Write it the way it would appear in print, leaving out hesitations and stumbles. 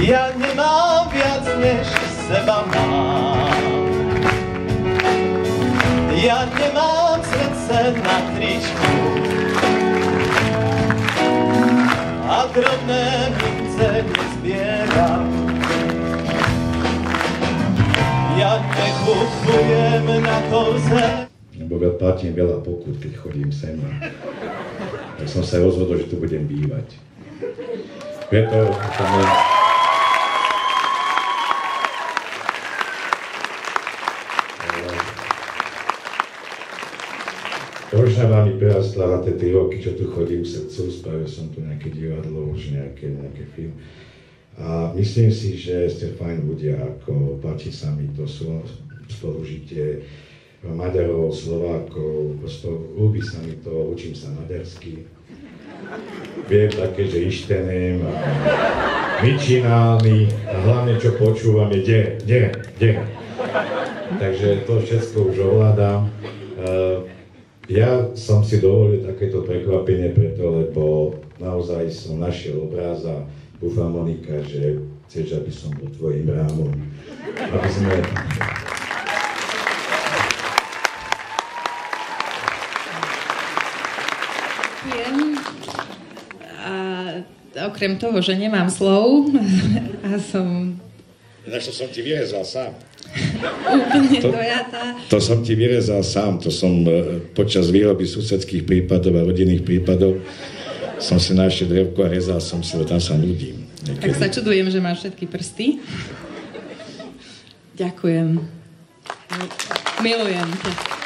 Ja nemám viac, než seba mám. Ja nemám srdce na tričku a drobné mince nezbieram. Ja nekupujem na koze. Lebo platím veľa pokut, keď chodím sem. Tak som sa rozhodol, že tu budem bývať. Preto tam je... Rožňava mi prerastla na tie 3 roky, čo tu chodím v srdcu, spravil som tu nejaké divadlo, už nejaké film. A myslím si, že ste fajn ľudia, ako páči sa mi to spolužitie Maďarov, Slovákov, prosto ľúbi sa mi to, učím sa maďarsky. Viem také, že ištenem a myčinálny a hlavne čo počúvam je de. Takže to všetko už ovládam. Ja som si dovolil takéto prekvapenie preto, lebo naozaj som našiel obráz a dúfam, Monika, že chceš, aby som bol tvojim rámom. Aby sme... Okrem toho, že nemám slov a som... Ináč to som ti vyrezal sám. Úplne dojatá. To som ti vyrezal sám, to som počas výroby susedských prípadov a rodinných prípadov som si našiel drevko a rezal som si ho, tam sa nudím. Tak sa čudujem, že máš všetky prsty. Ďakujem. Milujem ťa.